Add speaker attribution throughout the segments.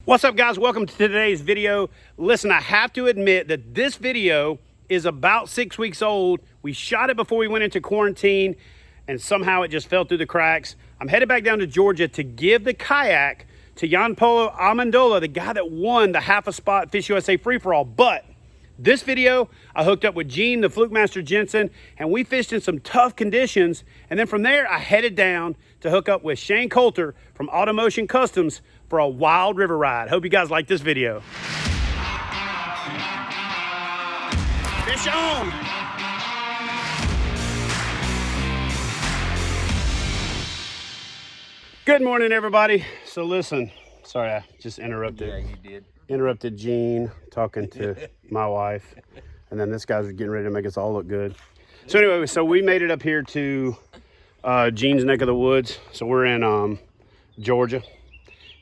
Speaker 1: What's up, guys? Welcome to today's video. Listen, I have to admit that this video is about 6 weeks old. We shot it before we went into quarantine and somehow it just fell through the cracks. I'm headed back down to Georgia to give the kayak to Jan Polo Amendola, the guy that won the half a spot Fish USA free-for-all. But this video, I hooked up with Gene, the Flukemaster Jensen, and we fished in some tough conditions. And then from there, I headed down to hook up with Shane Coulter from Automotion Customs for a wild river ride. Hope you guys like this video. Fish on! Good morning, everybody. So listen, sorry, I just interrupted.
Speaker 2: Yeah, you did.
Speaker 1: Interrupted Gene talking to my wife, and then this guy's getting ready to make us all look good. So anyway, so we made it up here to Gene's neck of the woods. So we're in Georgia,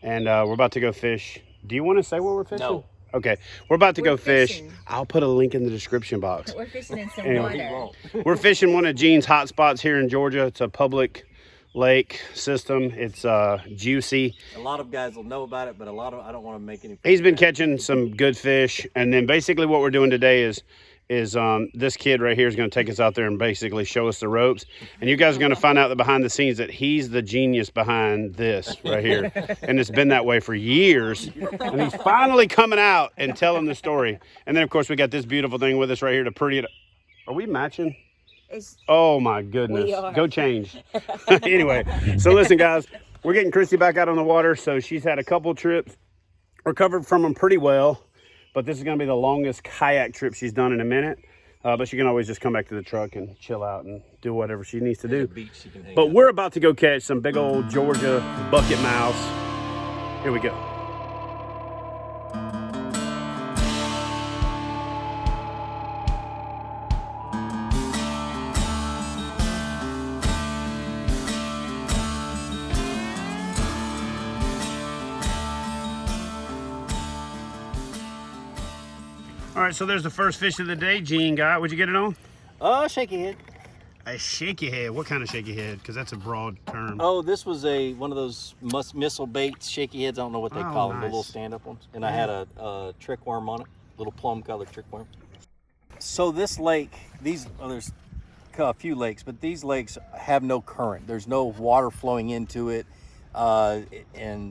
Speaker 1: and we're about to go fish. Do you want to say what we're fishing?
Speaker 2: No.
Speaker 1: Okay, we're about to go fish.
Speaker 3: Fishing.
Speaker 1: I'll put a link in the description box.
Speaker 3: We're fishing in some
Speaker 1: Anyway.
Speaker 3: water.
Speaker 1: We're fishing one of Gene's hot spots here in Georgia. It's a public lake system. It's juicy.
Speaker 2: A lot of guys will know about it, but I don't want to make any.
Speaker 1: He's been catching some good fish, and then basically what we're doing today is this kid right here is going to take us out there and basically show us the ropes, and you guys are going to find out the behind the scenes that he's the genius behind this right here, and it's been that way for years, and he's finally coming out and telling the story. And then of course we got this beautiful thing with us right here to pretty it. Are we matching? Oh my goodness, go change. Anyway, so listen guys, we're getting Christy back out on the water. So she's had a couple trips, recovered from them pretty well, but this is going to be the longest kayak trip she's done in a minute. But she can always just come back to the truck and chill out and do whatever she needs to do. But we're about to go catch some big old Georgia bucket mouse. Here we go. All right, so there's the first fish of the day. Gene got. What'd you get it on?
Speaker 2: Shaky head.
Speaker 1: A shaky head. What kind of shaky head? Because that's a broad term.
Speaker 2: Oh, this was one of those missile baits, shaky heads. I don't know what they call them, the little stand-up ones. And I had a trick worm on it, little plum-colored trick worm. So this lake, there's a few lakes, but these lakes have no current. There's no water flowing into it, and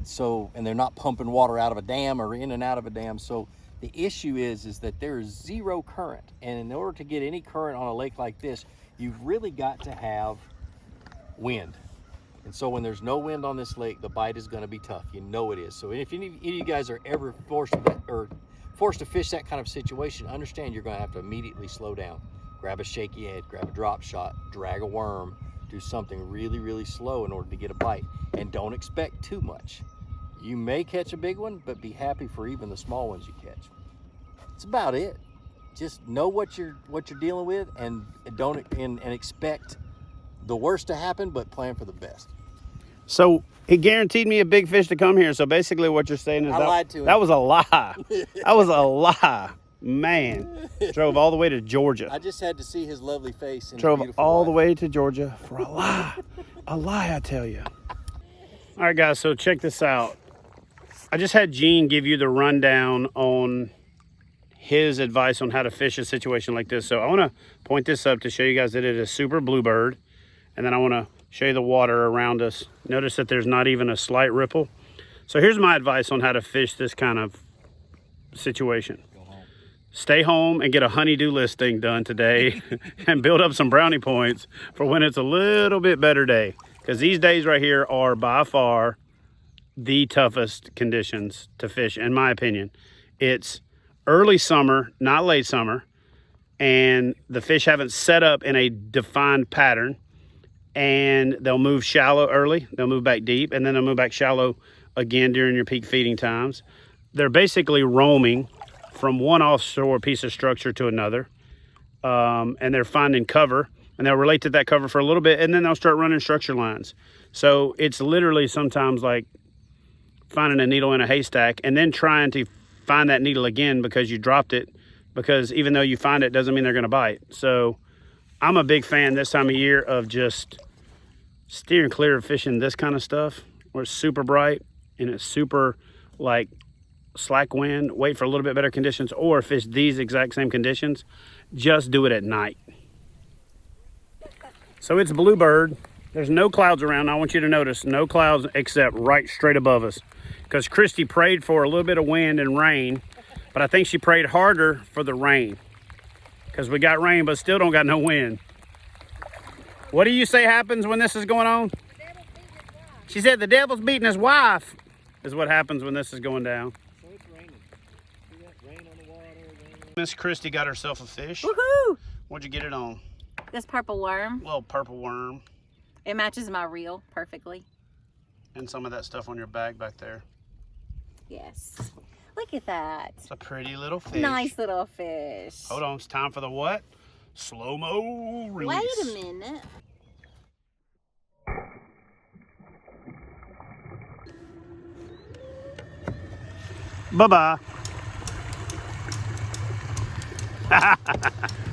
Speaker 2: they're not pumping water out of a dam or in and out of a dam. So the issue is that there is zero current, and in order to get any current on a lake like this, you've really got to have wind. And so when there's no wind on this lake, the bite is going to be tough. You know it is. So if any of you guys are ever forced to fish that kind of situation, understand you're going to have to immediately slow down. Grab a shaky head, grab a drop shot, drag a worm, do something really, really slow in order to get a bite. And don't expect too much. You may catch a big one, but be happy for even the small ones you catch. That's about it. Just know what you're dealing with, and expect the worst to happen, but plan for the best.
Speaker 1: So he guaranteed me a big fish to come here. So basically, what you're saying is
Speaker 2: I lied to him.
Speaker 1: That was a lie. That was a lie, man. Drove all the way to Georgia.
Speaker 2: I just had to see his lovely face. And
Speaker 1: Drove all the way to Georgia for a lie. A lie, I tell you. All right, guys. So check this out. I just had Gene give you the rundown on his advice on how to fish a situation like this. So I want to point this up to show you guys that it is super bluebird. And then I want to show you the water around us. Notice that there's not even a slight ripple. So here's my advice on how to fish this kind of situation. Stay home and get a honey-do list thing done today and build up some brownie points for when it's a little bit better day. Because these days right here are by far the toughest conditions to fish, in my opinion. It's early summer, not late summer, and the fish haven't set up in a defined pattern, and they'll move shallow early, they'll move back deep, and then they'll move back shallow again during your peak feeding times. They're basically roaming from one offshore piece of structure to another, and they're finding cover, and they'll relate to that cover for a little bit, and then they'll start running structure lines. So it's literally sometimes like finding a needle in a haystack and then trying to find that needle again because you dropped it, because even though you find it doesn't mean they're going to bite. So I'm a big fan this time of year of just steering clear of fishing this kind of stuff where it's super bright and it's super like slack wind, wait for a little bit better conditions, or fish these exact same conditions, just do it at night. So it's Bluebird. There's no clouds around. I want you to notice no clouds except right straight above us, because Christy prayed for a little bit of wind and rain, but I think she prayed harder for the rain, because we got rain but still don't got no wind. What do you say happens when this is going on? She said the devil's beating his wife is what happens when this is going down.
Speaker 2: So it's raining. See that rain on the water?
Speaker 1: Miss Christy got herself a fish.
Speaker 3: Woohoo!
Speaker 1: What'd you get it on?
Speaker 3: This purple worm.
Speaker 1: Little purple worm.
Speaker 3: It matches my reel perfectly.
Speaker 1: And some of that stuff on your bag back there.
Speaker 3: Yes. Look at that.
Speaker 1: It's a pretty little fish.
Speaker 3: Nice little fish.
Speaker 1: Hold on, it's time for the what? Slow-mo release.
Speaker 3: Wait a minute.
Speaker 1: Bye-bye. All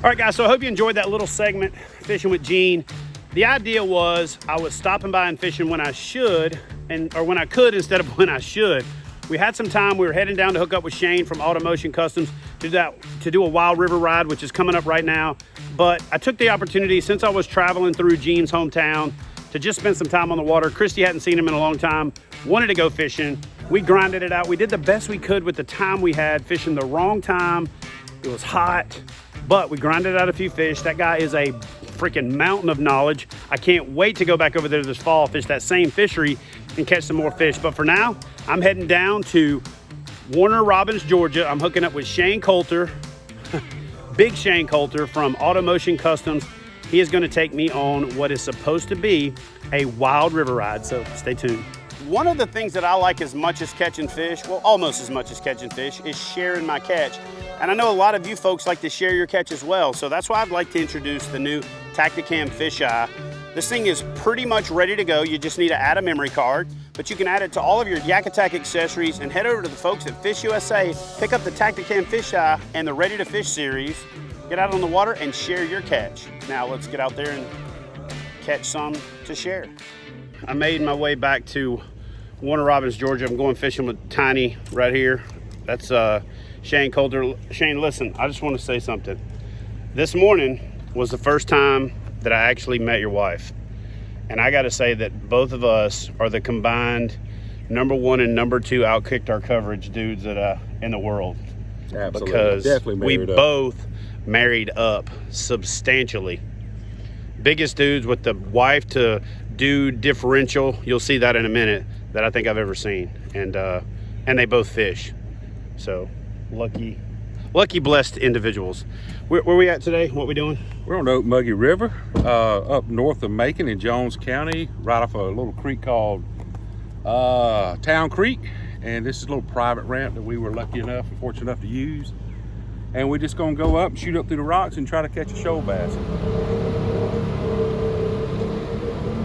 Speaker 1: right, guys, so I hope you enjoyed that little segment, Fishing with Gene. The idea was I was stopping by and fishing when I should, or when I could instead of when I should. We had some time. We were heading down to hook up with Shane from Automotion Customs to do a wild river ride, which is coming up right now. But I took the opportunity, since I was traveling through Gene's hometown, to just spend some time on the water. Christy hadn't seen him in a long time, wanted to go fishing. We grinded it out. We did the best we could with the time we had, fishing the wrong time. It was hot, but we grinded out a few fish. That guy is a freaking mountain of knowledge. I can't wait to go back over there this fall, fish that same fishery and catch some more fish. But for now, I'm heading down to Warner Robins, Georgia. I'm hooking up with Shane Coulter, Big Shane Coulter from Automotion Customs. He is going to take me on what is supposed to be a wild river ride, so stay tuned. One of the things that I like as much as catching fish, well, almost as much as catching fish, is sharing my catch. And I know a lot of you folks like to share your catch as well, so that's why I'd like to introduce the new TACTACAM fisheye. This thing is pretty much ready to go. You just need to add a memory card, but you can add it to all of your YakAttack accessories and head over to the folks at Fish USA, pick up the TACTACAM fisheye and the Ready to Fish series, get out on the water and share your catch. Now let's get out there and catch some to share. I made my way back to Warner Robins, Georgia. I'm going fishing with Tiny right here. That's Shane Coulter. Shane, listen, I just want to say something. This morning was the first time that I actually met your wife. And I got to say that both of us are the combined #1 and #2 outkicked our coverage dudes that in the world.
Speaker 4: Absolutely.
Speaker 1: Because
Speaker 4: Definitely
Speaker 1: we
Speaker 4: married up.
Speaker 1: both married up substantially. Biggest dudes with the wife to dude differential, you'll see that in a minute, that I think I've ever seen. And they both fish. So lucky blessed individuals. Where we at today? What we doing?
Speaker 4: We're on the Okmulgee River, up north of Macon in Jones County, right off a little creek called Town Creek. And this is a little private ramp that we were lucky enough and fortunate enough to use. And we're just gonna go up and shoot up through the rocks and try to catch a shoal bass.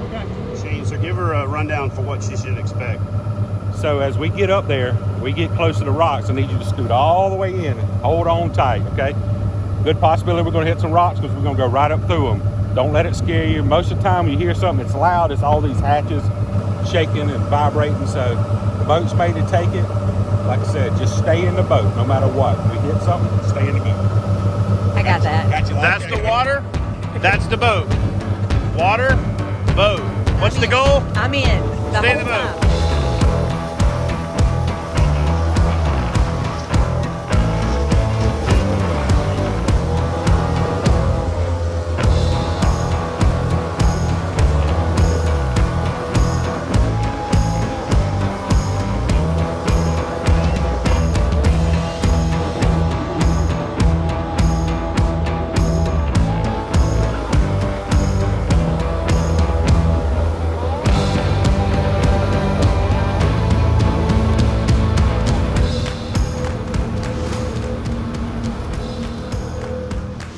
Speaker 1: Okay. Shane, so give her a rundown for what she should expect.
Speaker 4: So as we get up there, we get close to the rocks, I need you to scoot all the way in and hold on tight, okay? Good possibility we're gonna hit some rocks because we're gonna go right up through them. Don't let it scare you. Most of the time when you hear something that's loud, it's all these hatches shaking and vibrating. So the boat's made to take it. Like I said, just stay in the boat no matter what. If we hit something, stay in the boat.
Speaker 3: I got that.
Speaker 1: That's the water, that's the boat. Water, boat. What's the goal?
Speaker 3: I'm in.
Speaker 1: Stay in the boat.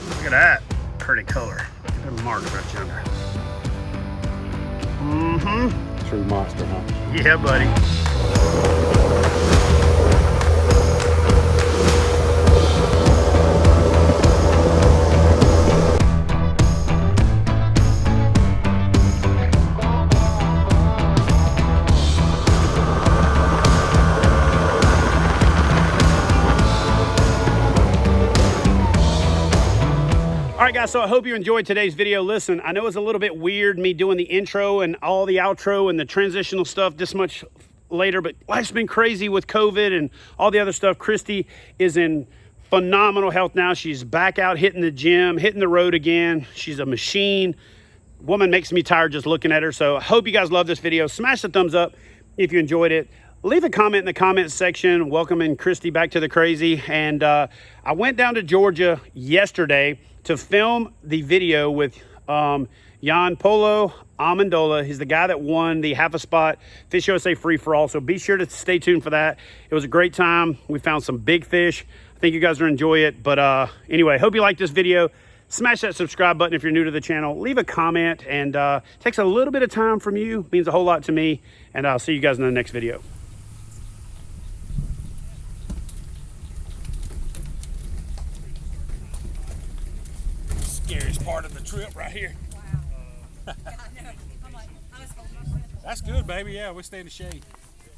Speaker 1: Look at that pretty color. Look at that mark right yonder. Mm-hmm.
Speaker 4: True monster, huh?
Speaker 1: Yeah, buddy. right, guys, so I hope you enjoyed today's video. Listen, I know it's a little bit weird me doing the intro and all the outro and the transitional stuff this much later, but life's been crazy with COVID and all the other stuff. Christy is in phenomenal health now. She's back out hitting the gym, hitting the road again. She's a machine. Woman makes me tired just looking at her. So I hope you guys love this video. Smash the thumbs up if you enjoyed it. Leave a comment in the comment section welcoming Christy back to the crazy. And I went down to Georgia yesterday to film the video with Jan Polo Amendola. He's the guy that won the half a spot Fish USA free for all. So be sure to stay tuned for that. It was a great time. We found some big fish. I think you guys will enjoy it. But anyway, hope you liked this video. Smash that subscribe button if you're new to the channel. Leave a comment, and takes a little bit of time from you. Means a whole lot to me. And I'll see you guys in the next video.
Speaker 4: Scariest part of the trip right here.
Speaker 5: Wow. Yeah, I know. I'm like, I was holding my breath.
Speaker 4: That's good, baby. Yeah, we stay in the shade.